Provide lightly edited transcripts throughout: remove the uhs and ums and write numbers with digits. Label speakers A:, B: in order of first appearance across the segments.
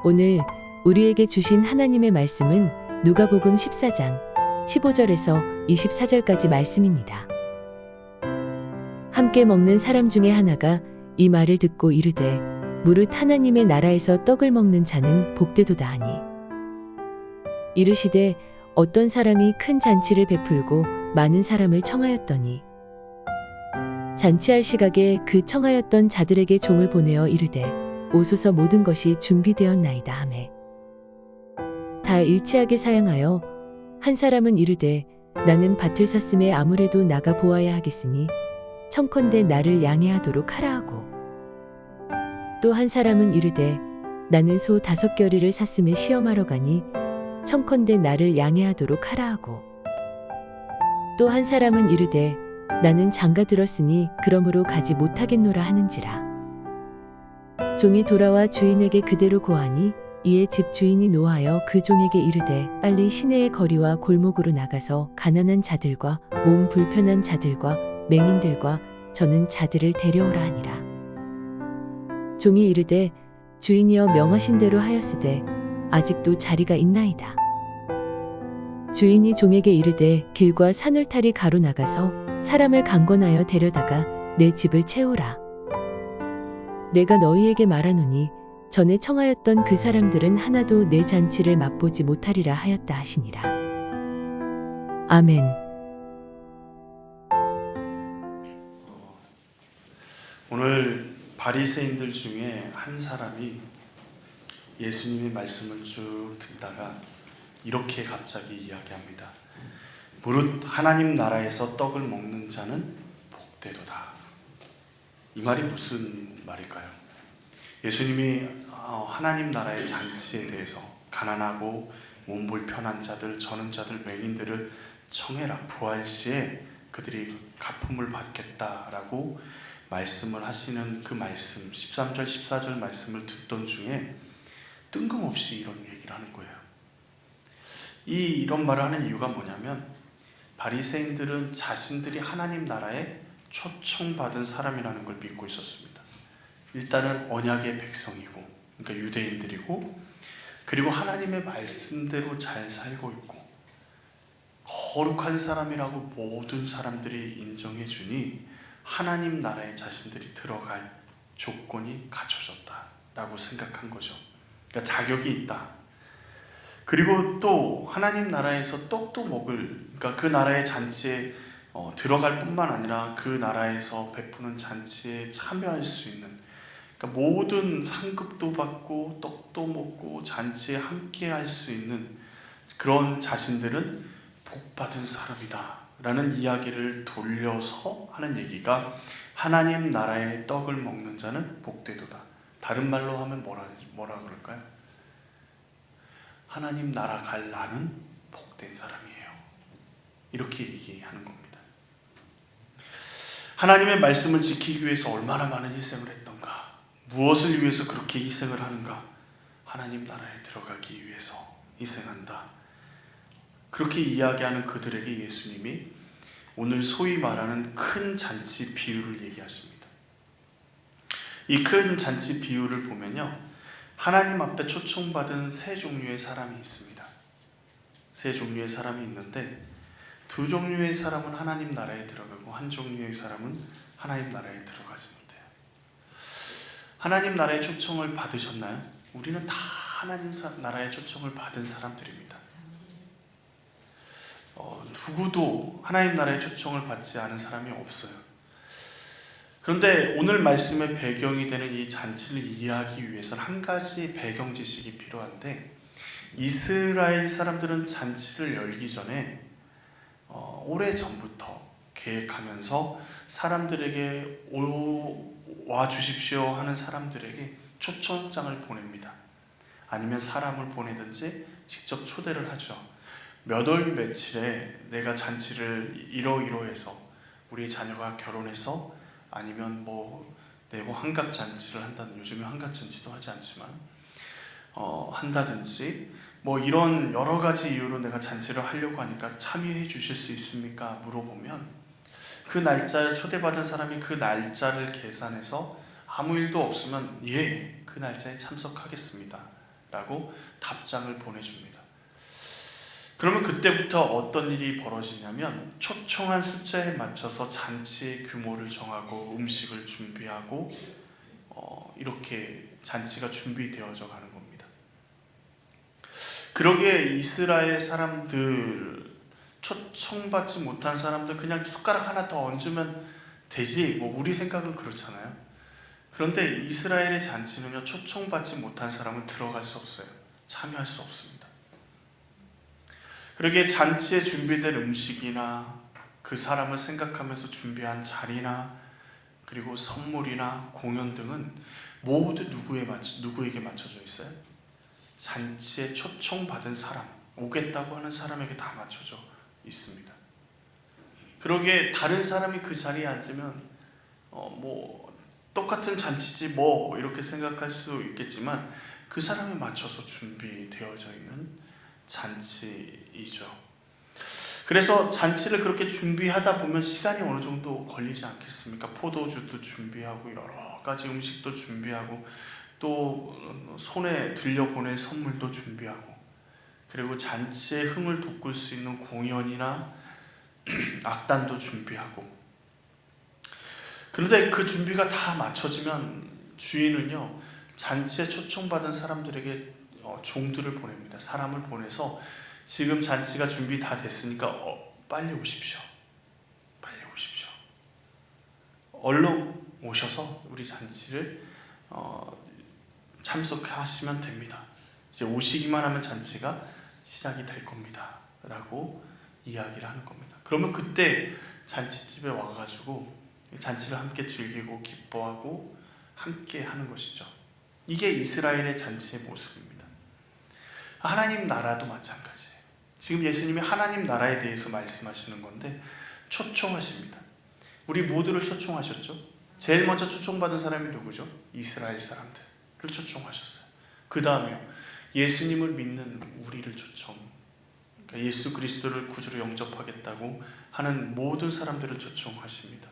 A: 오늘 우리에게 주신 하나님의 말씀은 누가복음 14장 15절에서 24절까지 말씀입니다. 함께 먹는 사람 중에 하나가 이 말을 듣고 이르되 무릇 하나님의 나라에서 떡을 먹는 자는 복되도다 하니 이르시되 어떤 사람이 큰 잔치를 베풀고 많은 사람을 청하였더니 잔치할 시각에 그 청하였던 자들에게 종을 보내어 이르되 오소서 모든 것이 준비되었나이다 하매 다 일치하게 사양하여 한 사람은 이르되 나는 밭을 샀음에 아무래도 나가 보아야 하겠으니 청컨대 나를 양해하도록 하라 하고 또 한 사람은 이르되 나는 소 5겨리를 샀음에 시험하러 가니 청컨대 나를 양해하도록 하라 하고 또 한 사람은 이르되 나는 장가 들었으니 그러므로 가지 못하겠노라 하는지라. 종이 돌아와 주인에게 그대로 고하니 이에 집 주인이 노하여 그 종에게 이르되 빨리 시내의 거리와 골목으로 나가서 가난한 자들과 몸 불편한 자들과 맹인들과 저는 자들을 데려오라 하니라. 종이 이르되 주인이여 명하신 대로 하였으되 아직도 자리가 있나이다. 주인이 종에게 이르되 길과 산울타리 가로 나가서 사람을 강권하여 데려다가 내 집을 채우라. 내가 너희에게 말하노니 전에 청하였던 그 사람들은 하나도 내 잔치를 맛보지 못하리라 하였다 하시니라. 아멘.
B: 오늘 바리새인들 중에 한 사람이 예수님의 말씀을 쭉 듣다가 이렇게 갑자기 이야기합니다. 무릇 하나님 나라에서 떡을 먹는 자는 복되도다. 이 말이 무슨 말일까요? 예수님이 하나님 나라의 잔치에 대해서 가난하고 몸 불편한 자들, 저는 자들, 맹인들을 청해라. 부활 시에 그들이 갚음을 받겠다라고 말씀을 하시는 그 말씀, 13절, 14절 말씀을 듣던 중에 뜬금없이 이런 얘기를 하는 거예요. 이런 말을 하는 이유가 뭐냐면 바리새인들은 자신들이 하나님 나라에 초청받은 사람이라는 걸 믿고 있었습니다. 일단은 언약의 백성이고, 그러니까 유대인들이고, 그리고 하나님의 말씀대로 잘 살고 있고, 거룩한 사람이라고 모든 사람들이 인정해 주니 하나님 나라에 자신들이 들어갈 조건이 갖춰졌다라고 생각한 거죠. 그러니까 자격이 있다. 그리고 또 하나님 나라에서 떡도 먹을, 그러니까 그 나라의 잔치에 들어갈 뿐만 아니라 그 나라에서 베푸는 잔치에 참여할 수 있는, 그러니까 모든 상급도 받고 떡도 먹고 잔치에 함께 할 수 있는 그런 자신들은 복받은 사람이다 라는 이야기를 돌려서 하는 얘기가 하나님 나라의 떡을 먹는 자는 복되도다. 다른 말로 하면 뭐라 그럴까요? 하나님 나라 갈 나는 복된 사람이에요. 이렇게 얘기하는 겁니다. 하나님의 말씀을 지키기 위해서 얼마나 많은 희생을 했던가, 무엇을 위해서 그렇게 희생을 하는가? 하나님 나라에 들어가기 위해서 희생한다. 그렇게 이야기하는 그들에게 예수님이 오늘 소위 말하는 큰 잔치 비유를 얘기하십니다. 이 큰 잔치 비유를 보면요, 하나님 앞에 초청받은 세 종류의 사람이 있습니다. 세 종류의 사람이 있는데 두 종류의 사람은 하나님 나라에 들어가고 한 종류의 사람은 하나님 나라에 들어가지 못해요. 하나님 나라의 초청을 받으셨나요? 우리는 다 하나님 나라의 초청을 받은 사람들입니다. 누구도 하나님 나라의 초청을 받지 않은 사람이 없어요. 그런데 오늘 말씀의 배경이 되는 이 잔치를 이해하기 위해서는 한 가지 배경 지식이 필요한데, 이스라엘 사람들은 잔치를 열기 전에 오래전부터 계획하면서 사람들에게 와 주십시오 하는 사람들에게 초청장을 보냅니다. 아니면 사람을 보내든지 직접 초대를 하죠. 몇 월 며칠에 내가 잔치를 이러이러해서 우리 자녀가 결혼해서 아니면 내고 환갑잔치를 한다든, 요즘에 환갑잔치도 하지 않지만 한다든지 이런 여러 가지 이유로 내가 잔치를 하려고 하니까 참여해 주실 수 있습니까? 물어보면 그 날짜를 초대받은 사람이 그 날짜를 계산해서 아무 일도 없으면 예, 그 날짜에 참석하겠습니다 라고 답장을 보내줍니다. 그러면 그때부터 어떤 일이 벌어지냐면 초청한 숫자에 맞춰서 잔치의 규모를 정하고 음식을 준비하고 이렇게 잔치가 준비되어져 가는 겁니다. 그러기에 이스라엘 사람들, 초청받지 못한 사람들 그냥 숟가락 하나 더 얹으면 되지, 뭐 우리 생각은 그렇잖아요. 그런데 이스라엘의 잔치는요, 초청받지 못한 사람은 들어갈 수 없어요. 참여할 수 없습니다. 그러기에 잔치에 준비된 음식이나 그 사람을 생각하면서 준비한 자리나 그리고 선물이나 공연 등은 모두 누구에게 맞춰져 있어요? 잔치에 초청받은 사람, 오겠다고 하는 사람에게 다 맞춰져 있습니다. 그러기에 다른 사람이 그 자리에 앉으면 뭐 똑같은 잔치지 뭐 이렇게 생각할 수 있겠지만 그 사람에 맞춰서 준비되어져 있는 잔치이죠. 그래서 잔치를 그렇게 준비하다 보면 시간이 어느 정도 걸리지 않겠습니까? 포도주도 준비하고 여러 가지 음식도 준비하고 또 손에 들려보낼 선물도 준비하고 그리고 잔치의 흥을 돋굴 수 있는 공연이나 악단도 준비하고 그런데 그 준비가 다 맞춰지면 주인은요 잔치에 초청받은 사람들에게 종들을 보냅니다. 사람을 보내서 지금 잔치가 준비 다 됐으니까 빨리 오십시오. 빨리 오십시오. 얼른 오셔서 우리 잔치를 참석하시면 됩니다. 이제 오시기만 하면 잔치가 시작이 될 겁니다. 라고 이야기를 하는 겁니다. 그러면 그때 잔치집에 와가지고 잔치를 함께 즐기고 기뻐하고 함께 하는 것이죠. 이게 이스라엘의 잔치의 모습입니다. 하나님 나라도 마찬가지예요. 지금 예수님이 하나님 나라에 대해서 말씀하시는 건데 초청하십니다. 우리 모두를 초청하셨죠. 제일 먼저 초청받은 사람이 누구죠? 이스라엘 사람들을 초청하셨어요. 그 다음에 예수님을 믿는 우리를 그러니까 예수 그리스도를 구주로 영접하겠다고 하는 모든 사람들을 초청하십니다.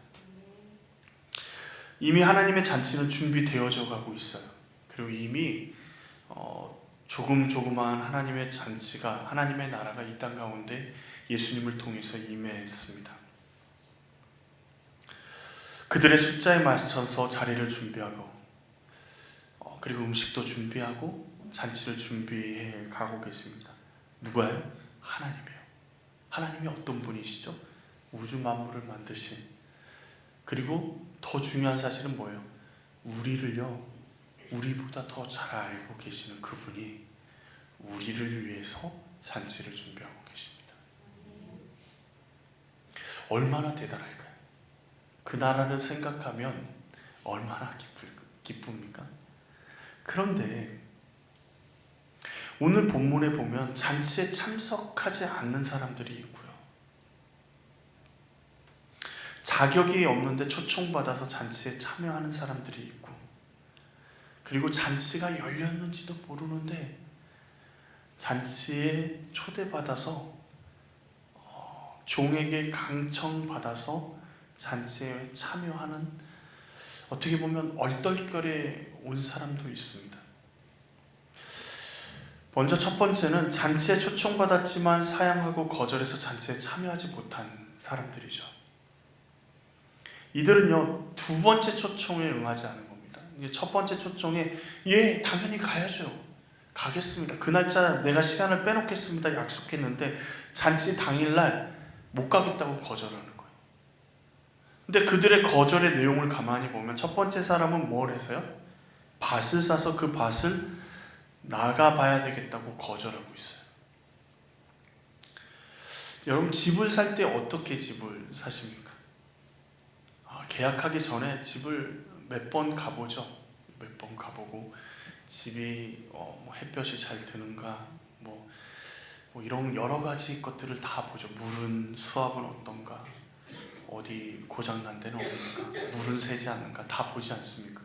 B: 이미 하나님의 잔치는 준비되어져 가고 있어요. 그리고 이미 조금조그마한 하나님의 잔치가, 하나님의 나라가 이 땅 가운데 예수님을 통해서 임했습니다. 그들의 숫자에 맞춰서 자리를 준비하고 그리고 음식도 준비하고 잔치를 준비해 가고 계십니다. 누가요? 하나님이에요. 하나님이 어떤 분이시죠? 우주 만물을 만드신, 그리고 더 중요한 사실은 뭐예요? 우리보다 더 잘 알고 계시는 그분이 우리를 위해서 잔치를 준비하고 계십니다. 얼마나 대단할까요? 그 나라를 생각하면 얼마나 기쁩니까? 그런데 오늘 본문에 보면 잔치에 참석하지 않는 사람들이 있고요. 자격이 없는데 초청받아서 잔치에 참여하는 사람들이 있고, 그리고 잔치가 열렸는지도 모르는데 잔치에 초대받아서 종에게 강청받아서 잔치에 참여하는, 어떻게 보면 얼떨결에 온 사람도 있습니다. 먼저 첫 번째는 잔치에 초청받았지만 사양하고 거절해서 잔치에 참여하지 못한 사람들이죠. 이들은요, 두 번째 초청에 응하지 않은 겁니다. 첫 번째 초청에 당연히 가야죠. 가겠습니다. 그 날짜 내가 시간을 빼놓겠습니다. 약속했는데 잔치 당일날 못 가겠다고 거절하는 거예요. 근데 그들의 거절의 내용을 가만히 보면 첫 번째 사람은 뭘 해서요? 밭을 사서 그 밭을 나가봐야 되겠다고 거절하고 있어요. 여러분, 집을 살 때 어떻게 집을 사십니까? 계약하기 전에 집을 몇 번 가보죠. 몇 번 가보고 집이 햇볕이 잘 드는가, 뭐 이런 여러 가지 것들을 다 보죠. 물은, 수압은 어떤가, 어디 고장난 데는 없는가, 물은 새지 않는가, 다 보지 않습니까?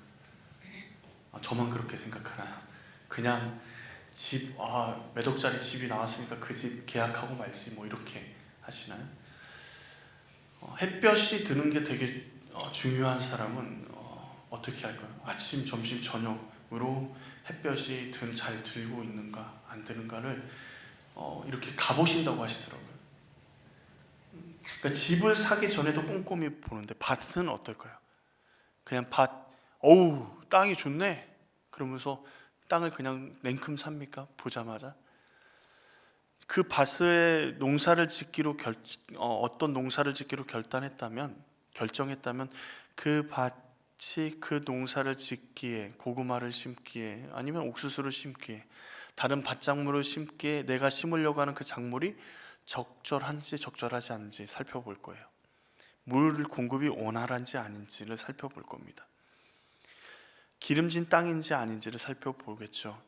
B: 저만 그렇게 생각하나요? 그냥 집, 몇 억짜리 집이 나왔으니까 그 집 계약하고 말지, 뭐 이렇게 하시나요? 햇볕이 드는 게 되게 중요한 사람은 어떻게 할까요? 아침, 점심, 저녁 햇볕이 잘 들고 있는가 안 드는가를 이렇게 가보신다고 하시더라고요. 그러니까 집을 사기 전에도 꼼꼼히 보는데 밭은 어떨까요? 그냥 어우 땅이 좋네 그러면서 땅을 그냥 냉큼 삽니까? 보자마자 그 밭에 농사를 짓기로 어떤 농사를 짓기로 결정했다면 그 밭이 그 농사를 짓기에, 고구마를 심기에, 아니면 옥수수를 심기에, 다른 밭작물을 심기에 내가 심으려고 하는 그 작물이 적절한지 적절하지 않은지 살펴볼 거예요. 물 공급이 원활한지 아닌지를 살펴볼 겁니다. 기름진 땅인지 아닌지를 살펴보겠죠.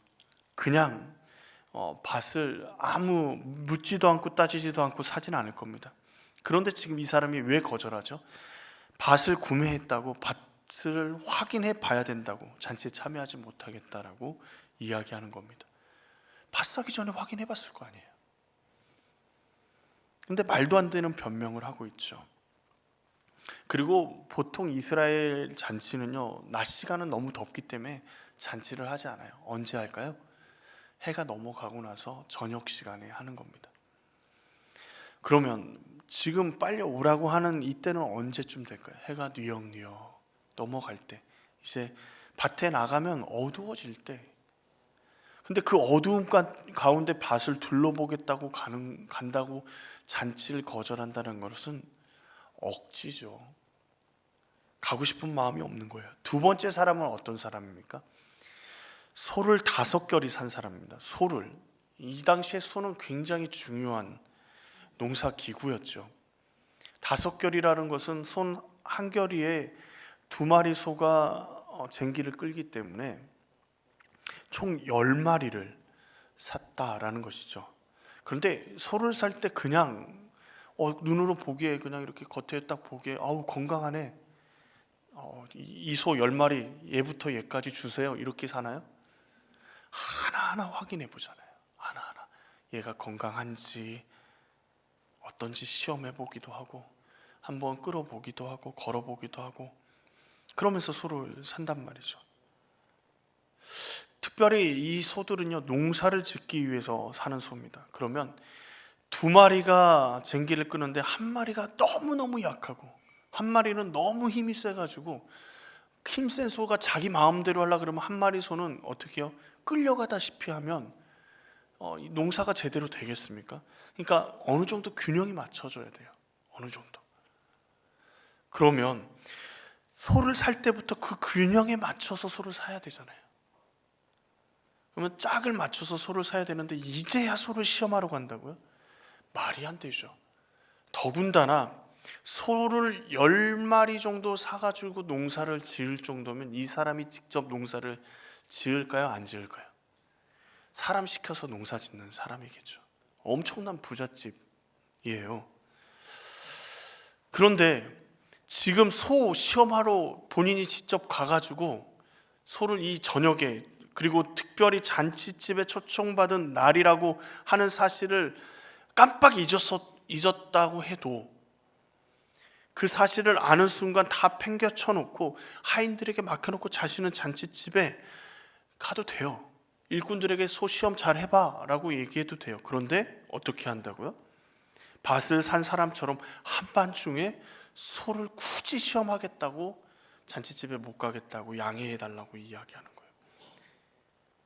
B: 그냥 밭을 아무 묻지도 않고 따지지도 않고 사진 않을 겁니다. 그런데 지금 이 사람이 왜 거절하죠? 밭을 구매했다고, 밭을 확인해 봐야 된다고 잔치에 참여하지 못하겠다라고 이야기하는 겁니다. 밭 사기 전에 확인해 봤을 거 아니에요. 근데 말도 안 되는 변명을 하고 있죠. 그리고 보통 이스라엘 잔치는요, 낮 시간은 너무 덥기 때문에 잔치를 하지 않아요. 언제 할까요? 해가 넘어가고 나서 저녁 시간에 하는 겁니다. 그러면 지금 빨리 오라고 하는 이때는 언제쯤 될까요? 해가 뉘엿뉘엿 넘어갈 때, 이제 밭에 나가면 어두워질 때. 근데 그 어두움 가운데 밭을 둘러보겠다고 간다고 잔치를 거절한다는 것은 억지죠. 가고 싶은 마음이 없는 거예요. 두 번째 사람은 어떤 사람입니까? 소를 5결이 산 사람입니다. 소를. 이 당시에 소는 굉장히 중요한 농사 기구였죠. 5결이라는 것은 손 한 결이에 2마리 소가 쟁기를 끌기 때문에 총 10마리를 샀다라는 것이죠. 그런데 소를 살 때 그냥 눈으로 보기에, 그냥 이렇게 겉에 딱 보기에 아우 건강하네, 이 소 10마리 얘부터 얘까지 주세요, 이렇게 사나요? 하나하나 확인해 보잖아요. 하나하나 얘가 건강한지 어떤지 시험해 보기도 하고, 한번 끌어보기도 하고 걸어보기도 하고, 그러면서 소를 산단 말이죠. 특별히 이 소들은요, 농사를 짓기 위해서 사는 소입니다. 그러면 2마리가 쟁기를 끄는데 1마리가 너무너무 약하고, 1마리는 너무 힘이 세가지고, 힘센 소가 자기 마음대로 하려고 그러면 1마리 소는 어떻게 해요? 끌려가다시피 하면 농사가 제대로 되겠습니까? 그러니까 어느 정도 균형이 맞춰져야 돼요. 어느 정도. 그러면 소를 살 때부터 그 균형에 맞춰서 소를 사야 되잖아요. 그러면 짝을 맞춰서 소를 사야 되는데 이제야 소를 시험하러 간다고요? 말이 안 되죠. 더군다나 소를 10마리 정도 사가지고 농사를 지을 정도면 이 사람이 직접 농사를 지을까요? 안 지을까요? 사람 시켜서 농사 짓는 사람이겠죠. 엄청난 부잣집이에요. 그런데 지금 소 시험하러 본인이 직접 가가지고 소를 이 저녁에, 그리고 특별히 잔치집에 초청받은 날이라고 하는 사실을 깜빡 잊었다고 해도 그 사실을 아는 순간 다 팽개쳐 놓고 하인들에게 맡겨놓고 자신은 잔치집에 가도 돼요. 일꾼들에게 소 시험 잘 해봐 라고 얘기해도 돼요. 그런데 어떻게 한다고요? 밭을 산 사람처럼 한밤중에 소를 굳이 시험하겠다고, 잔치집에 못 가겠다고 양해해달라고 이야기하는 거예요.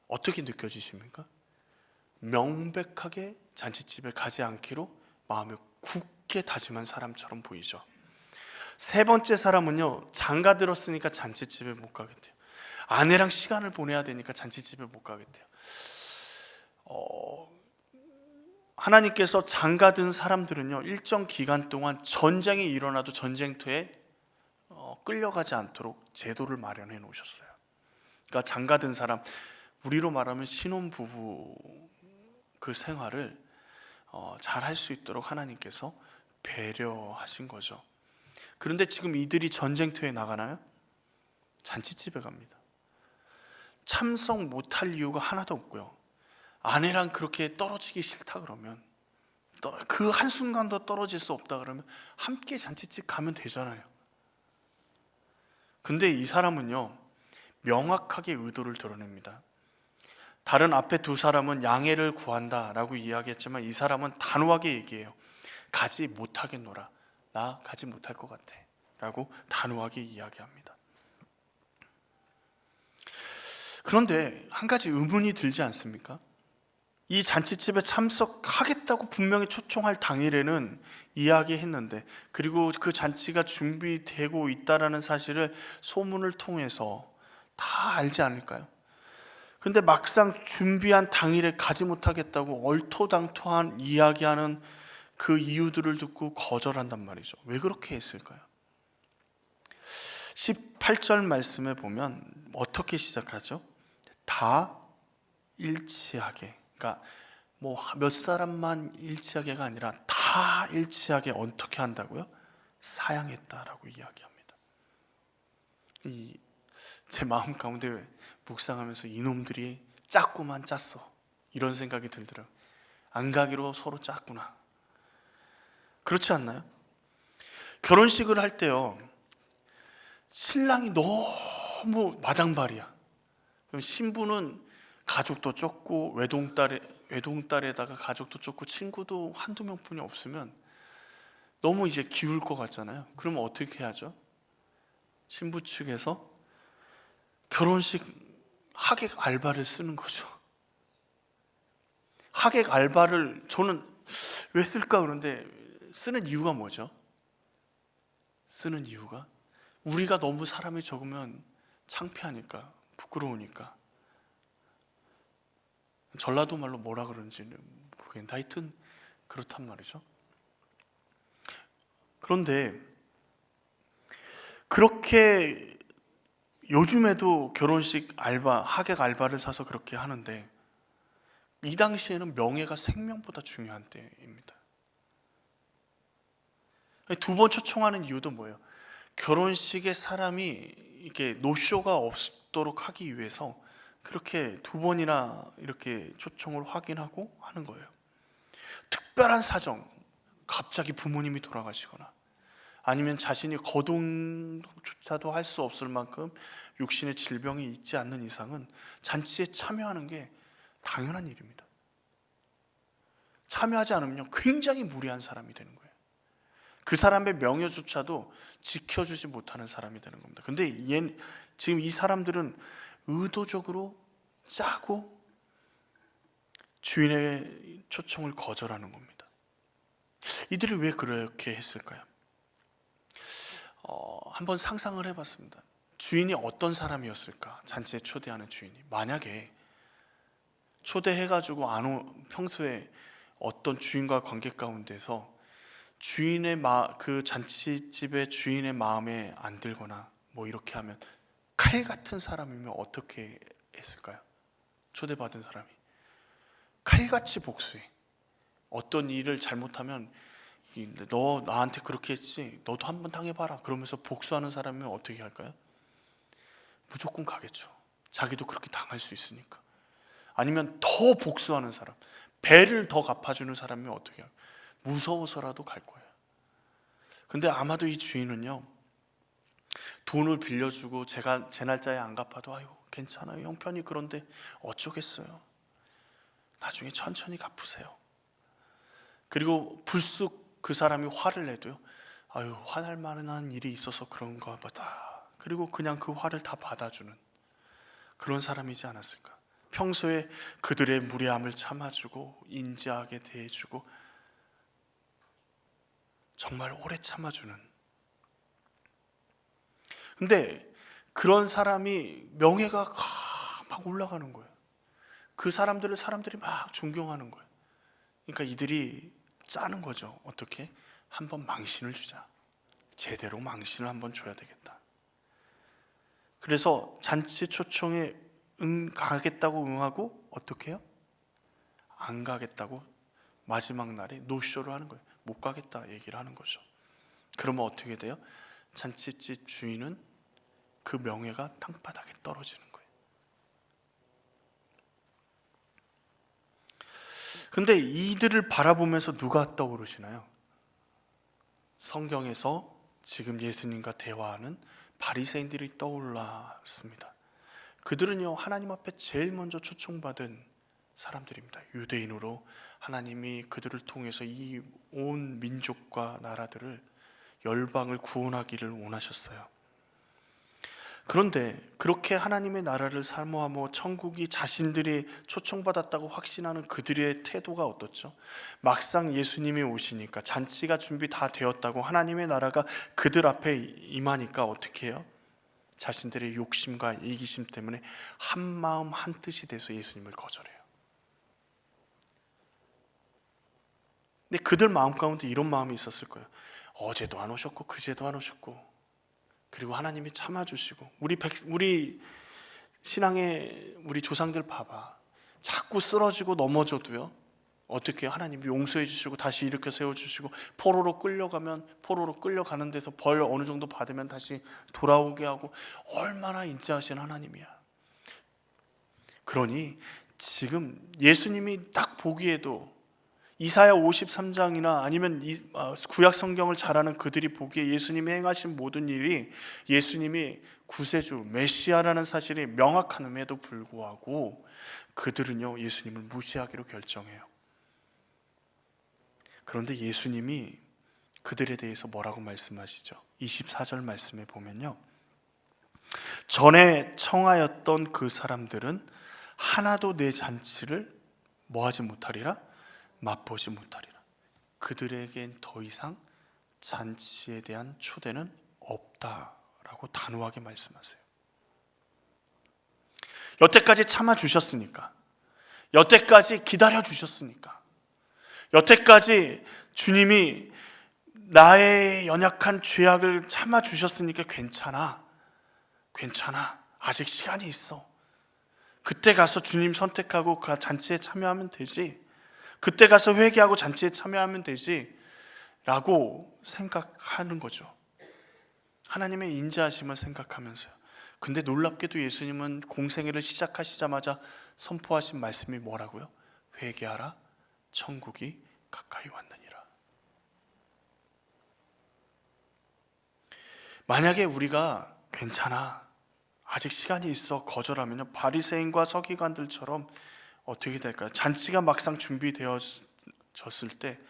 B: 어떻게 느껴지십니까? 명백하게 잔치집에 가지 않기로 마음에 굳게 다짐한 사람처럼 보이죠. 세 번째 사람은요, 장가 들었으니까 잔치집에 못 가겠대요. 아내랑 시간을 보내야 되니까 잔치집에 못 가겠대요. 하나님께서 장가든 사람들은요, 일정 기간 동안 전쟁이 일어나도 전쟁터에 끌려가지 않도록 제도를 마련해 놓으셨어요. 그러니까 장가든 사람, 우리로 말하면 신혼부부 그 생활을 잘 할 수 있도록 하나님께서 배려하신 거죠. 그런데 지금 이들이 전쟁터에 나가나요? 잔치집에 갑니다. 참석 못할 이유가 하나도 없고요. 아내랑 그렇게 떨어지기 싫다 그러면, 그 한순간도 떨어질 수 없다 그러면 함께 잔치집 가면 되잖아요. 근데 이 사람은요, 명확하게 의도를 드러냅니다. 다른 앞에 두 사람은 양해를 구한다라고 이야기했지만 이 사람은 단호하게 얘기해요. 가지 못하겠노라. 나 가지 못할 것 같아 라고 단호하게 이야기합니다. 그런데 한 가지 의문이 들지 않습니까? 이 잔치집에 참석하겠다고 분명히 초청할 당일에는 이야기했는데, 그리고 그 잔치가 준비되고 있다라는 사실을 소문을 통해서 다 알지 않을까요? 근데 막상 준비한 당일에 가지 못하겠다고 얼토당토한 이야기하는 그 이유들을 듣고 거절한단 말이죠. 왜 그렇게 했을까요? 18절 말씀에 보면 어떻게 시작하죠? 다 일치하게, 그러니까 뭐 몇 사람만 일치하게가 아니라 다 일치하게 어떻게 한다고요? 사양했다라고 이야기합니다. 제 마음 가운데 묵상하면서 이놈들이 짰구만 짰어, 이런 생각이 들더라고요. 안 가기로 서로 짰구나. 그렇지 않나요? 결혼식을 할 때요, 신랑이 너무 마당발이야. 그럼 신부는 가족도 좁고 외동딸에다가 가족도 좁고 친구도 한두 명뿐이 없으면 너무 이제 기울 것 같잖아요. 그러면 어떻게 하죠? 신부 측에서 결혼식 하객 알바를 쓰는 거죠. 하객 알바를 저는 왜 쓸까 그런데, 쓰는 이유가 뭐죠? 쓰는 이유가 우리가 너무 사람이 적으면 창피하니까, 부끄러우니까. 전라도 말로 뭐라 그러는지는 모르겠는데 하여튼 그렇단 말이죠. 그런데 그렇게 요즘에도 결혼식 알바, 하객 알바를 사서 그렇게 하는데, 이 당시에는 명예가 생명보다 중요한 때입니다. 두 번 초청하는 이유도 뭐예요? 결혼식에 사람이 이렇게 노쇼가 없도록 하기 위해서 그렇게 두 번이나 이렇게 초청을 확인하고 하는 거예요. 특별한 사정, 갑자기 부모님이 돌아가시거나 아니면 자신이 거동조차도 할 수 없을 만큼 육신의 질병이 있지 않는 이상은 잔치에 참여하는 게 당연한 일입니다. 참여하지 않으면 굉장히 무례한 사람이 되는 거예요. 그 사람의 명예조차도 지켜주지 못하는 사람이 되는 겁니다. 근데 지금 이 사람들은 의도적으로 짜고 주인의 초청을 거절하는 겁니다. 이들이 왜 그렇게 했을까요? 한번 상상을 해봤습니다. 주인이 어떤 사람이었을까? 잔치에 초대하는 주인이 만약에 초대해가지고 평소에 어떤 주인과 관계 가운데서 주인의 그 잔치집의 주인의 마음에 안 들거나 뭐 이렇게 하면 칼 같은 사람이면 어떻게 했을까요? 초대받은 사람이 칼같이 복수해. 어떤 일을 잘못하면 너 나한테 그렇게 했지, 너도 한번 당해봐라 그러면서 복수하는 사람이면 어떻게 할까요? 무조건 가겠죠. 자기도 그렇게 당할 수 있으니까. 아니면 더 복수하는 사람, 배를 더 갚아주는 사람이면 어떻게 할까요? 무서워서라도 갈 거예요. 근데 아마도 이 주인은요, 돈을 빌려주고 제가 제 날짜에 안 갚아도 아유 괜찮아요 형편이 그런데 어쩌겠어요, 나중에 천천히 갚으세요. 그리고 불쑥 그 사람이 화를 내도요, 아유 화날 만한 일이 있어서 그런가 보다, 그리고 그냥 그 화를 다 받아주는 그런 사람이지 않았을까. 평소에 그들의 무례함을 참아주고 인자하게 대해주고 정말 오래 참아주는. 근데 그런 사람이 명예가 막 올라가는 거예요. 그 사람들을 사람들이 막 존경하는 거예요. 그러니까 이들이 짜는 거죠. 어떻게? 한번 망신을 주자. 제대로 망신을 한번 줘야 되겠다. 그래서 잔치 초청에 가겠다고 응하고 어떻게 해요? 안 가겠다고 마지막 날에 노쇼를 하는 거예요. 못 가겠다 얘기를 하는 거죠. 그러면 어떻게 돼요? 잔치집 주인은 그 명예가 땅바닥에 떨어지는 거예요. 근데 이들을 바라보면서 누가 떠오르시나요? 성경에서 지금 예수님과 대화하는 바리새인들이 떠올랐습니다. 그들은요 하나님 앞에 제일 먼저 초청받은 사람들입니다. 유대인으로 하나님이 그들을 통해서 이 온 민족과 나라들을, 열방을 구원하기를 원하셨어요. 그런데 그렇게 하나님의 나라를 사모하며 천국이 자신들이 초청받았다고 확신하는 그들의 태도가 어떻죠? 막상 예수님이 오시니까, 잔치가 준비 다 되었다고 하나님의 나라가 그들 앞에 임하니까 어떻게 해요? 자신들의 욕심과 이기심 때문에 한 마음 한 뜻이 돼서 예수님을 거절해요. 근데 그들 마음 가운데 이런 마음이 있었을 거예요. 어제도 안 오셨고 그제도 안 오셨고, 그리고 하나님이 참아주시고, 우리 신앙의 우리 조상들 봐봐, 자꾸 쓰러지고 넘어져도요 어떻게 해요? 하나님이 용서해 주시고 다시 일으켜 세워주시고, 포로로 끌려가면 포로로 끌려가는 데서 벌 어느 정도 받으면 다시 돌아오게 하고, 얼마나 인자하신 하나님이야. 그러니 지금 예수님이 딱 보기에도, 이사야 53장이나 아니면 구약 성경을 잘 아는 그들이 보기에 예수님이 행하신 모든 일이 예수님이 구세주 메시아라는 사실이 명확함에도 불구하고 그들은요 예수님을 무시하기로 결정해요. 그런데 예수님이 그들에 대해서 뭐라고 말씀하시죠? 24절 말씀에 보면요, 전에 청하였던 그 사람들은 하나도 내 잔치를 뭐하지 못하리라? 맛보지 못하리라. 그들에겐 더 이상 잔치에 대한 초대는 없다라고 단호하게 말씀하세요. 여태까지 참아주셨으니까, 여태까지 기다려주셨으니까, 여태까지 주님이 나의 연약한 죄악을 참아주셨으니까 괜찮아, 아직 시간이 있어. 그때 가서 주님 선택하고 그 잔치에 참여하면 되지, 그때 가서 회개하고 잔치에 참여하면 되지 라고 생각하는 거죠. 하나님의 인자하심을 생각하면서요. 근데 놀랍게도 예수님은 공생애를 시작하시자마자 선포하신 말씀이 뭐라고요? 회개하라, 천국이 가까이 왔느니라. 만약에 우리가 괜찮아, 아직 시간이 있어 거절하면요, 바리새인과 서기관들처럼 어떻게 될까요? 잔치가 막상 준비되어졌을 때,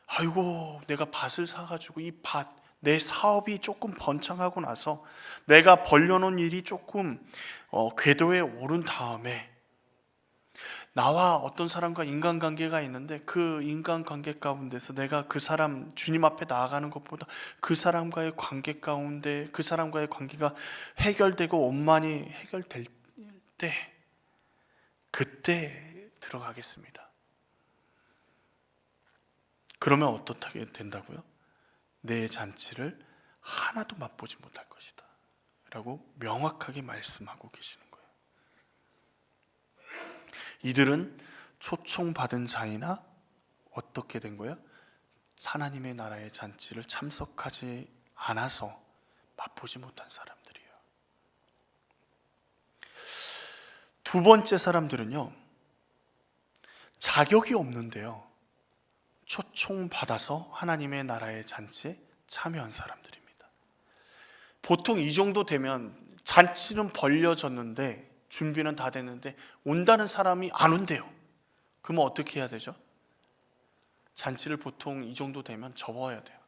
B: 아이고 내가 밭을 사가지고 이 밭, 내 사업이 조금 번창하고 나서 내가 벌려놓은 일이 조금 궤도에 오른 다음에 나와 어떤 사람과 인간관계가 있는데, 그 인간관계 가운데서 내가 그 사람 주님 앞에 나아가는 것보다 그 사람과의 관계 가운데 그 사람과의 관계가 해결되고 원만히 해결될 때, 그때 들어가겠습니다. 그러면 어떻게 된다고요? 내 잔치를 하나도 맛보지 못할 것이다 라고 명확하게 말씀하고 계시는 거예요. 이들은 초청받은 자이나 어떻게 된 거예요? 하나님의 나라의 잔치를 참석하지 않아서 맛보지 못한 사람들이에요. 두 번째 사람들은요, 자격이 없는데요 초청받아서 하나님의 나라의 잔치에 참여한 사람들입니다. 보통 이 정도 되면 잔치는 벌려졌는데, 준비는 다 됐는데 온다는 사람이 안 온대요. 그러면 어떻게 해야 되죠? 잔치를 보통 이 정도 되면 접어야 돼요.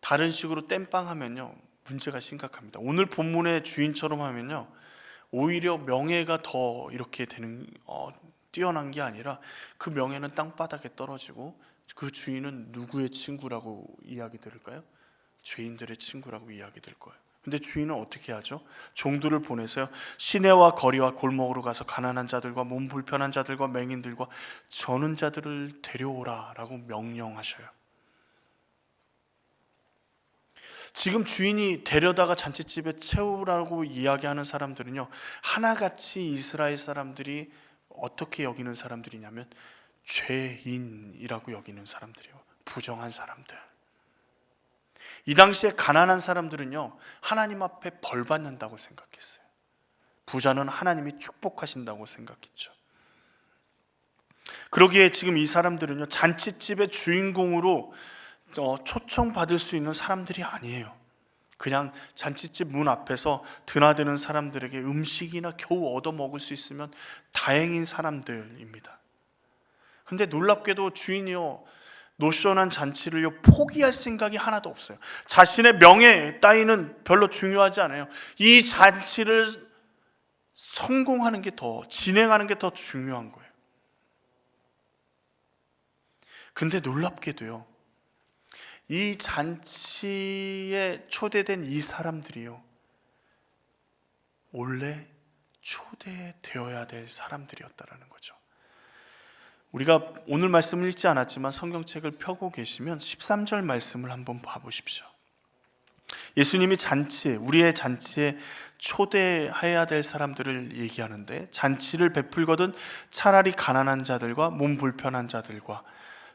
B: 다른 식으로 땜빵하면요 문제가 심각합니다. 오늘 본문의 주인처럼 하면요 오히려 명예가 더 이렇게 되는 뛰어난 게 아니라 그 명예는 땅바닥에 떨어지고, 그 주인은 누구의 친구라고 이야기 들을까요? 죄인들의 친구라고 이야기 들 거예요. 근데 주인은 어떻게 하죠? 종들을 보내서요 시내와 거리와 골목으로 가서 가난한 자들과 몸 불편한 자들과 맹인들과 저는 자들을 데려오라 라고 명령하셔요. 지금 주인이 데려다가 잔치집에 채우라고 이야기하는 사람들은요 하나같이 이스라엘 사람들이 어떻게 여기는 사람들이냐면 죄인이라고 여기는 사람들이에요. 부정한 사람들. 이 당시에 가난한 사람들은요 하나님 앞에 벌 받는다고 생각했어요. 부자는 하나님이 축복하신다고 생각했죠. 그러기에 지금 이 사람들은요 잔치집의 주인공으로 초청받을 수 있는 사람들이 아니에요. 그냥 잔치집 문 앞에서 드나드는 사람들에게 음식이나 겨우 얻어먹을 수 있으면 다행인 사람들입니다. 근데 놀랍게도 주인이요, 노션한 잔치를요 포기할 생각이 하나도 없어요. 자신의 명예 따위는 별로 중요하지 않아요. 이 잔치를 성공하는 게 더, 진행하는 게 더 중요한 거예요. 근데 놀랍게도요, 이 잔치에 초대된 이 사람들이요, 원래 초대되어야 될 사람들이었다라는 거죠. 우리가 오늘 말씀을 읽지 않았지만 성경책을 펴고 계시면 13절 말씀을 한번 봐보십시오. 예수님이 잔치에, 우리의 잔치에 초대해야 될 사람들을 얘기하는데, 잔치를 베풀거든 차라리 가난한 자들과 몸 불편한 자들과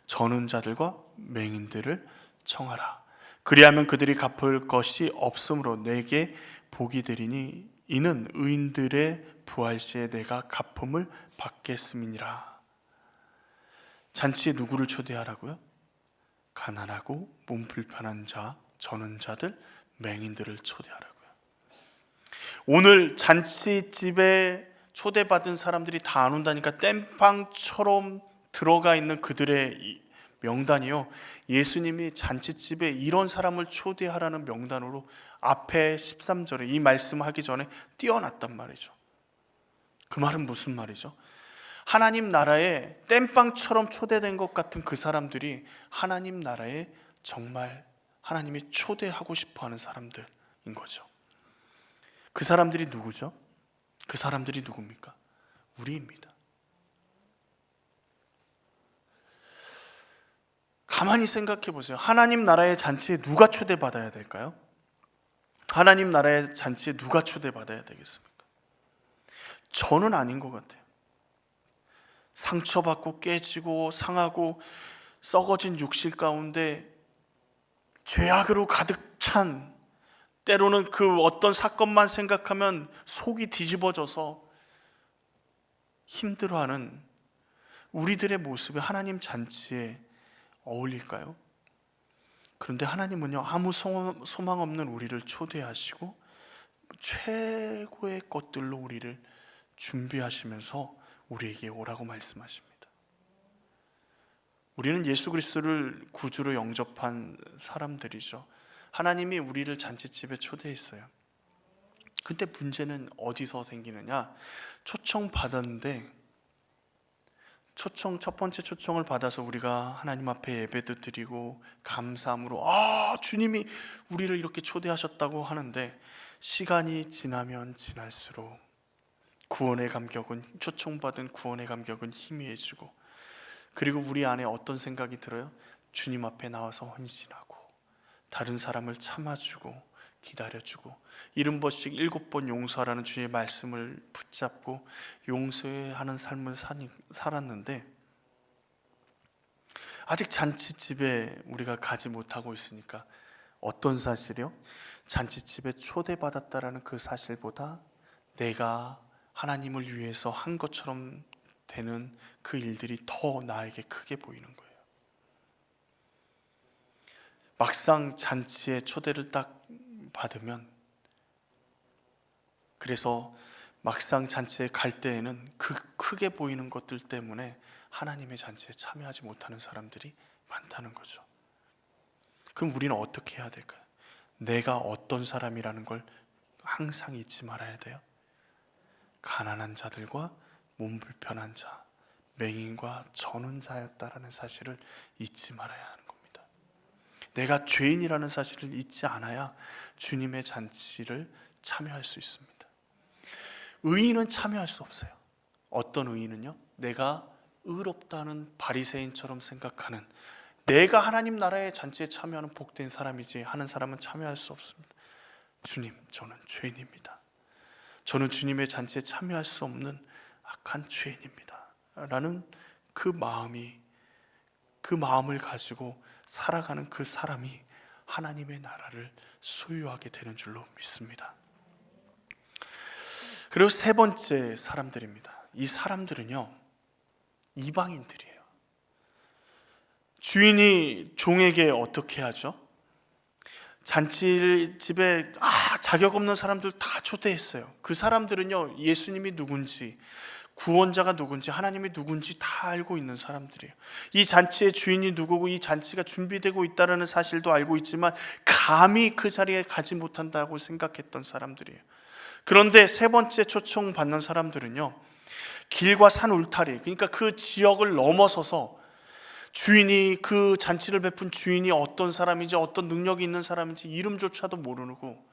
B: 저는 자들과 맹인들을 청하라. 그리하면 그들이 갚을 것이 없으므로 내게 복이 되리니 이는 의인들의 부활시에 내가 갚음을 받겠음이니라. 잔치에 누구를 초대하라고요? 가난하고 몸 불편한 자, 저는 자들, 맹인들을 초대하라고요. 오늘 잔치집에 초대받은 사람들이 다 안 온다니까 땜빵처럼 들어가 있는 그들의 명단이요, 예수님이 잔치집에 이런 사람을 초대하라는 명단으로 앞에 13절에 이 말씀하기 전에 띄워놨단 말이죠. 그 말은 무슨 말이죠? 하나님 나라에 땜빵처럼 초대된 것 같은 그 사람들이 하나님 나라에 정말 하나님이 초대하고 싶어하는 사람들인 거죠. 그 사람들이 누구죠? 그 사람들이 누굽니까? 우리입니다. 가만히 생각해 보세요. 하나님 나라의 잔치에 누가 초대받아야 될까요? 하나님 나라의 잔치에 누가 초대받아야 되겠습니까? 저는 아닌 것 같아요. 상처받고 깨지고 상하고 썩어진 육실 가운데 죄악으로 가득 찬, 때로는 그 어떤 사건만 생각하면 속이 뒤집어져서 힘들어하는 우리들의 모습이 하나님 잔치에 어울릴까요? 그런데 하나님은요, 아무 소망 없는 우리를 초대하시고 최고의 것들로 우리를 준비하시면서 우리에게 오라고 말씀하십니다. 우리는 예수 그리스도를 구주로 영접한 사람들이죠. 하나님이 우리를 잔치집에 초대했어요. 근데 문제는 어디서 생기느냐? 초청 받았는데, 첫 번째 초청을 받아서 우리가 하나님 앞에 예배도 드리고 감사함으로 주님이 우리를 이렇게 초대하셨다고 하는데, 시간이 지나면 지날수록 구원의 감격은, 초청받은 구원의 감격은 희미해지고, 그리고 우리 안에 어떤 생각이 들어요? 주님 앞에 나와서 헌신하고 다른 사람을 참아주고 기다려주고 70번씩 7번 용서하라는 주의 말씀을 붙잡고 용서하는 삶을 살았는데, 아직 잔치집에 우리가 가지 못하고 있으니까 어떤 사실이요? 잔치집에 초대받았다라는 그 사실보다 내가 하나님을 위해서 한 것처럼 되는 그 일들이 더 나에게 크게 보이는 거예요. 막상 잔치에 초대를 딱 받으면, 그래서 막상 잔치에 갈 때에는 그 크게 보이는 것들 때문에 하나님의 잔치에 참여하지 못하는 사람들이 많다는 거죠. 그럼 우리는 어떻게 해야 될까요? 내가 어떤 사람이라는 걸 항상 잊지 말아야 돼요. 가난한 자들과 몸 불편한 자, 맹인과 저는 자였다라는 사실을 잊지 말아야 하는 겁니다. 내가 죄인이라는 사실을 잊지 않아야 주님의 잔치를 참여할 수 있습니다. 의인은 참여할 수 없어요. 어떤 의인은요? 내가 의롭다는 바리새인처럼 생각하는, 내가 하나님 나라의 잔치에 참여하는 복된 사람이지 하는 사람은 참여할 수 없습니다. 주님, 저는 죄인입니다. 저는 주님의 잔치에 참여할 수 없는 악한 죄인입니다 라는 그 마음을 가지고 살아가는 그 사람이 하나님의 나라를 소유하게 되는 줄로 믿습니다. 그리고 세 번째 사람들입니다. 이 사람들은요, 이방인들이에요. 주인이 종에게 어떻게 하죠? 잔치집에 자격 없는 사람들 다 초대했어요. 그 사람들은요, 예수님이 누군지, 구원자가 누군지, 하나님이 누군지 다 알고 있는 사람들이에요. 이 잔치의 주인이 누구고 이 잔치가 준비되고 있다는 사실도 알고 있지만 감히 그 자리에 가지 못한다고 생각했던 사람들이에요. 그런데 세 번째 초청받는 사람들은요, 길과 산 울타리, 그러니까 그 지역을 넘어서서 주인이, 그 잔치를 베푼 주인이 어떤 사람인지, 어떤 능력이 있는 사람인지 이름조차도 모르고,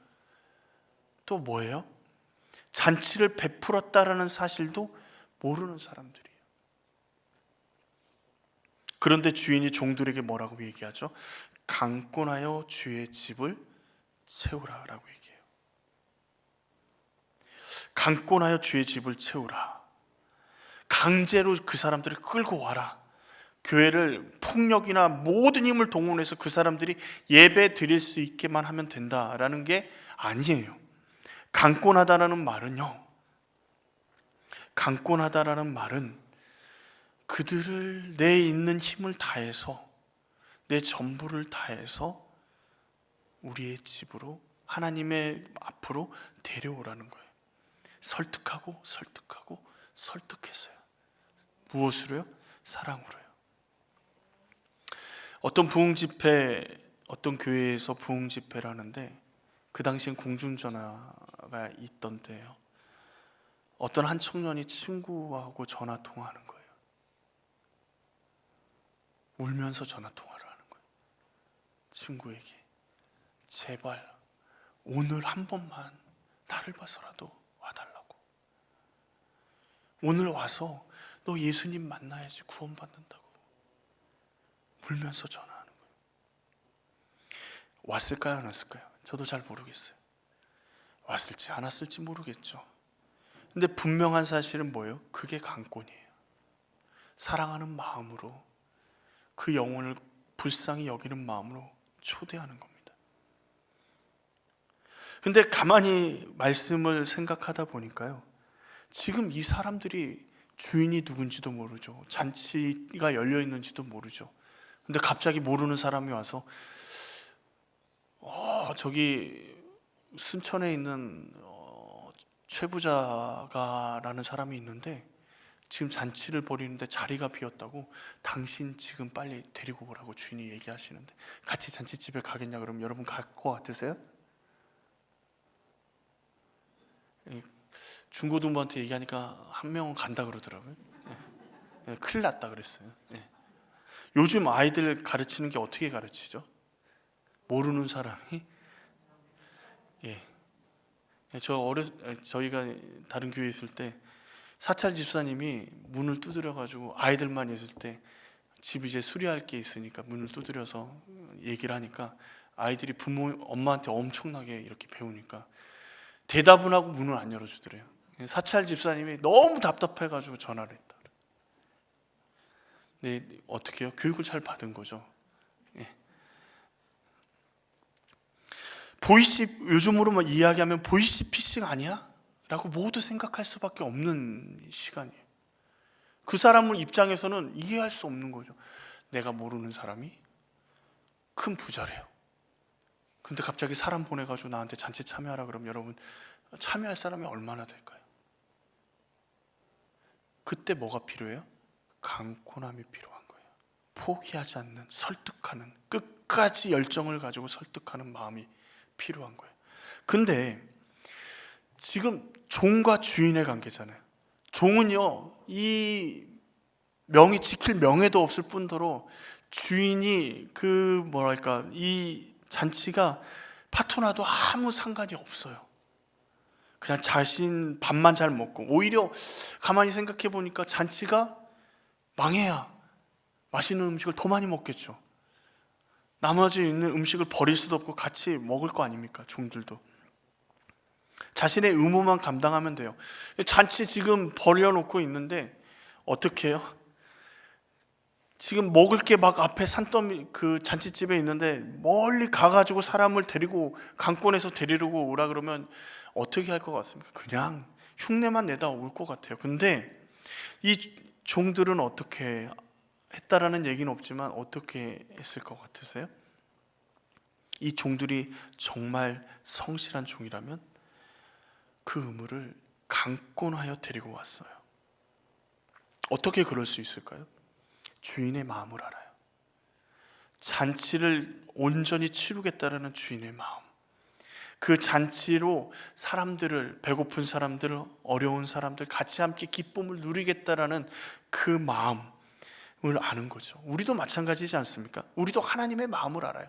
B: 또 뭐예요? 잔치를 베풀었다라는 사실도 모르는 사람들이에요. 그런데 주인이 종들에게 뭐라고 얘기하죠? 강권하여 주의 집을 채우라 라고 얘기해요. 강권하여 주의 집을 채우라. 강제로 그 사람들을 끌고 와라. 교회를 폭력이나 모든 힘을 동원해서 그 사람들이 예배 드릴 수 있게만 하면 된다라는 게 아니에요. 강권하다라는 말은요, 강권하다라는 말은 그들을 내 있는 힘을 다해서, 내 전부를 다해서 우리의 집으로, 하나님의 앞으로 데려오라는 거예요. 설득하고 설득하고 설득해서요. 무엇으로요? 사랑으로요. 어떤 부흥 집회, 어떤 교회에서 부흥 집회를 하는데 그 당시엔 공중전화가 있던 때예요. 어떤 한 청년이 친구하고 전화 통화하는 거예요. 울면서 전화 통화를 하는 거예요. 친구에게 제발 오늘 한 번만 나를 봐서라도 와달라고. 오늘 와서 너 예수님 만나야지 구원받는다고 울면서 전화하는 거예요. 왔을까요? 안 왔을까요? 저도 잘 모르겠어요. 왔을지 안 왔을지 모르겠죠. 근데 분명한 사실은 뭐예요? 그게 강권이에요. 사랑하는 마음으로, 그 영혼을 불쌍히 여기는 마음으로 초대하는 겁니다. 근데 가만히 말씀을 생각하다 보니까요, 지금 이 사람들이 주인이 누군지도 모르죠. 잔치가 열려 있는지도 모르죠. 근데 갑자기 모르는 사람이 와서 저기 순천에 있는 최부자가라는 사람이 있는데 지금 잔치를 벌이는데 자리가 비었다고, 당신 지금 빨리 데리고 오라고 주인이 얘기하시는데 같이 잔치집에 가겠냐 그러면 여러분 갈 것 같으세요? 중고등부한테 얘기하니까 한 명은 간다 그러더라고요. 큰일 났다 그랬어요. 요즘 아이들 가르치는 게 어떻게 가르치죠? 모르는 사람이? 저희가 다른 교회에 있을 때 사찰 집사님이 문을 두드려가지고 아이들만 있을 때 집 이제 수리할 게 있으니까 문을 두드려서 얘기를 하니까 아이들이 엄마한테 엄청나게 이렇게 배우니까 대답은 하고 문을 안 열어주더래요. 사찰 집사님이 너무 답답해가지고 전화를 했다. 네, 어떻게 해요? 교육을 잘 받은 거죠. 요즘으로만 이야기하면 보이시피싱 아니야? 라고 모두 생각할 수밖에 없는 시간이에요. 그 사람 입장에서는 이해할 수 없는 거죠. 내가 모르는 사람이 큰 부자래요. 근데 갑자기 사람 보내가지고 나한테 잔치 참여하라 그러면 여러분 참여할 사람이 얼마나 될까요? 그때 뭐가 필요해요? 강권함이 필요한 거예요. 포기하지 않는, 설득하는, 끝까지 열정을 가지고 설득하는 마음이 필요한 거예요. 근데 지금 종과 주인의 관계잖아요. 종은요, 이 명이 지킬 명예도 없을 뿐더러 주인이 이 잔치가 파토나도 아무 상관이 없어요. 그냥 자신 밥만 잘 먹고, 오히려 가만히 생각해 보니까 잔치가 망해야 맛있는 음식을 더 많이 먹겠죠. 나머지 있는 음식을 버릴 수도 없고 같이 먹을 거 아닙니까? 종들도 자신의 의무만 감당하면 돼요. 잔치 지금 버려놓고 있는데 어떻게 해요? 지금 먹을 게 막 앞에 산더미 그 잔치집에 있는데 멀리 가가지고 사람을 데리고 강권해서 데리고 오라 그러면 어떻게 할 것 같습니까? 그냥 흉내만 내다 올 것 같아요. 근데 이 종들은 어떻게 했다라는 얘기는 없지만 어떻게 했을 것 같으세요? 이 종들이 정말 성실한 종이라면 그 의무를 강권하여 데리고 왔어요. 어떻게 그럴 수 있을까요? 주인의 마음을 알아요. 잔치를 온전히 치르겠다라는 주인의 마음, 그 잔치로 사람들을, 배고픈 사람들, 어려운 사람들 같이 함께 기쁨을 누리겠다라는 그 마음을 아는 거죠. 우리도 마찬가지지 않습니까? 우리도 하나님의 마음을 알아요.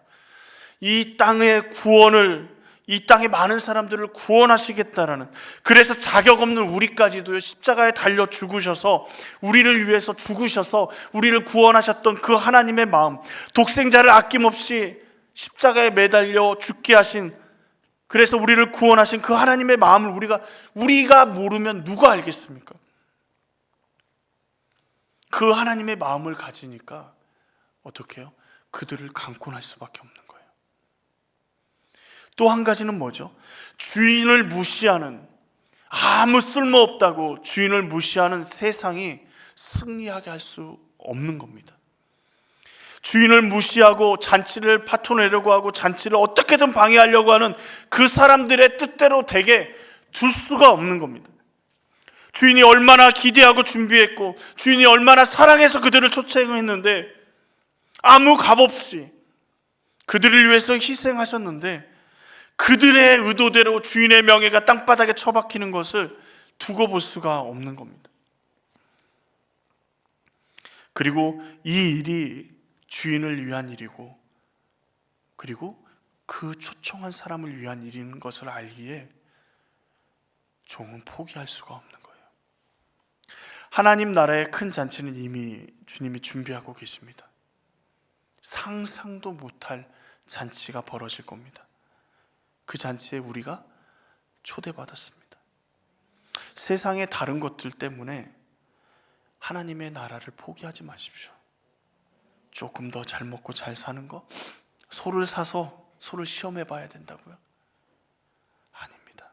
B: 이 땅의 구원을, 이 땅의 많은 사람들을 구원하시겠다라는, 그래서 자격 없는 우리까지도 십자가에 달려 죽으셔서 우리를 위해서 죽으셔서 우리를 구원하셨던 그 하나님의 마음, 독생자를 아낌없이 십자가에 매달려 죽게 하신, 그래서 우리를 구원하신 그 하나님의 마음을 우리가 모르면 누가 알겠습니까? 그 하나님의 마음을 가지니까 어떻게 해요? 그들을 강권할 수밖에 없는 거예요. 또 한 가지는 뭐죠? 주인을 무시하는, 아무 쓸모없다고 주인을 무시하는 세상이 승리하게 할 수 없는 겁니다. 주인을 무시하고 잔치를 파토내려고 하고 잔치를 어떻게든 방해하려고 하는 그 사람들의 뜻대로 되게 둘 수가 없는 겁니다. 주인이 얼마나 기대하고 준비했고 주인이 얼마나 사랑해서 그들을 초청했는데 아무 값없이 그들을 위해서 희생하셨는데 그들의 의도대로 주인의 명예가 땅바닥에 처박히는 것을 두고 볼 수가 없는 겁니다. 그리고 이 일이 주인을 위한 일이고, 그리고 그 초청한 사람을 위한 일인 것을 알기에 종은 포기할 수가 없는 거예요. 하나님 나라의 큰 잔치는 이미 주님이 준비하고 계십니다. 상상도 못할 잔치가 벌어질 겁니다. 그 잔치에 우리가 초대받았습니다. 세상의 다른 것들 때문에 하나님의 나라를 포기하지 마십시오. 조금 더 잘 먹고 잘 사는 거, 소를 사서 소를 시험해 봐야 된다고요? 아닙니다.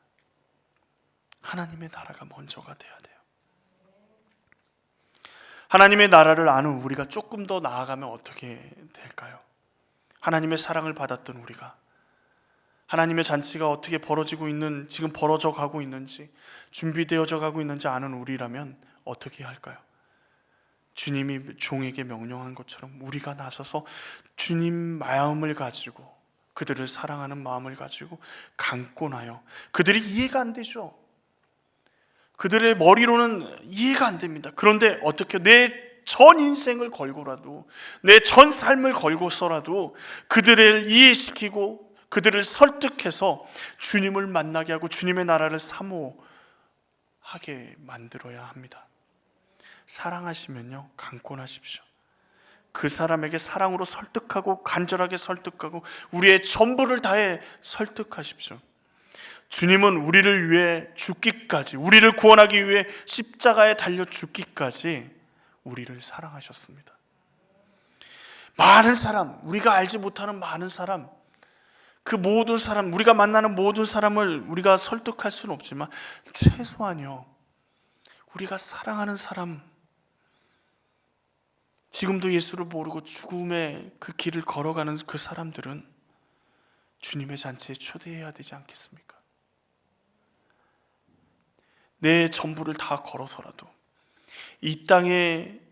B: 하나님의 나라가 먼저가 돼야 돼요. 하나님의 나라를 아는 우리가 조금 더 나아가면 어떻게 될까요? 하나님의 사랑을 받았던 우리가, 하나님의 잔치가 어떻게 벌어지고 있는, 지금 벌어져 가고 있는지, 준비되어져 가고 있는지 아는 우리라면 어떻게 할까요? 주님이 종에게 명령한 것처럼 우리가 나서서 주님 마음을 가지고, 그들을 사랑하는 마음을 가지고 강권하여, 그들이 이해가 안 되죠. 그들의 머리로는 이해가 안 됩니다. 그런데 어떻게 내 전 인생을 걸고라도, 내 전 삶을 걸고서라도 그들을 이해시키고 그들을 설득해서 주님을 만나게 하고 주님의 나라를 사모하게 만들어야 합니다. 사랑하시면요, 강권하십시오. 그 사람에게 사랑으로 설득하고, 간절하게 설득하고, 우리의 전부를 다해 설득하십시오. 주님은 우리를 위해 죽기까지, 우리를 구원하기 위해 십자가에 달려 죽기까지 우리를 사랑하셨습니다. 많은 사람, 우리가 알지 못하는 많은 사람, 그 모든 사람, 우리가 만나는 모든 사람을 우리가 설득할 수는 없지만 최소한요, 우리가 사랑하는 사람, 지금도 예수를 모르고 죽음의 그 길을 걸어가는 그 사람들은 주님의 잔치에 초대해야 되지 않겠습니까? 내 전부를 다 걸어서라도 이 땅의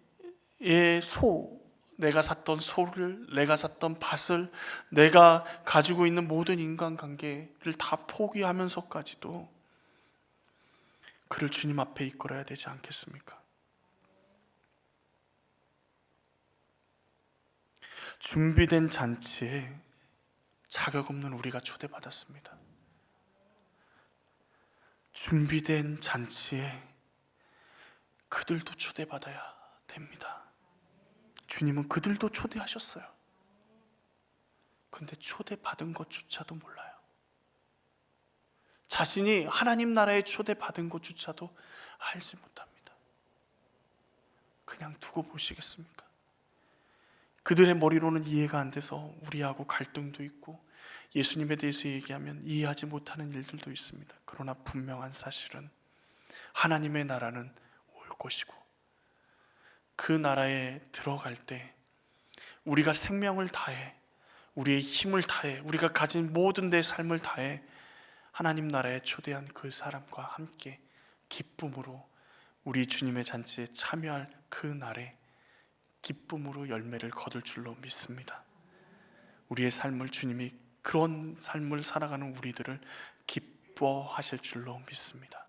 B: 내가 샀던 소를, 내가 샀던 밭을, 내가 가지고 있는 모든 인간관계를 다 포기하면서까지도 그를 주님 앞에 이끌어야 되지 않겠습니까? 준비된 잔치에 자격 없는 우리가 초대받았습니다. 준비된 잔치에 그들도 초대받아야 됩니다. 주님은 그들도 초대하셨어요. 근데 초대받은 것조차도 몰라요. 자신이 하나님 나라에 초대받은 것조차도 알지 못합니다. 그냥 두고 보시겠습니까? 그들의 머리로는 이해가 안 돼서 우리하고 갈등도 있고, 예수님에 대해서 얘기하면 이해하지 못하는 일들도 있습니다. 그러나 분명한 사실은 하나님의 나라는 올 것이고, 그 나라에 들어갈 때 우리가 생명을 다해 우리의 힘을 다해, 우리가 가진 모든 내 삶을 다해 하나님 나라에 초대한 그 사람과 함께 기쁨으로 우리 주님의 잔치에 참여할 그 날에 기쁨으로 열매를 거둘 줄로 믿습니다. 우리의 삶을 주님이 그런 삶을 살아가는 우리들을 기뻐하실 줄로 믿습니다.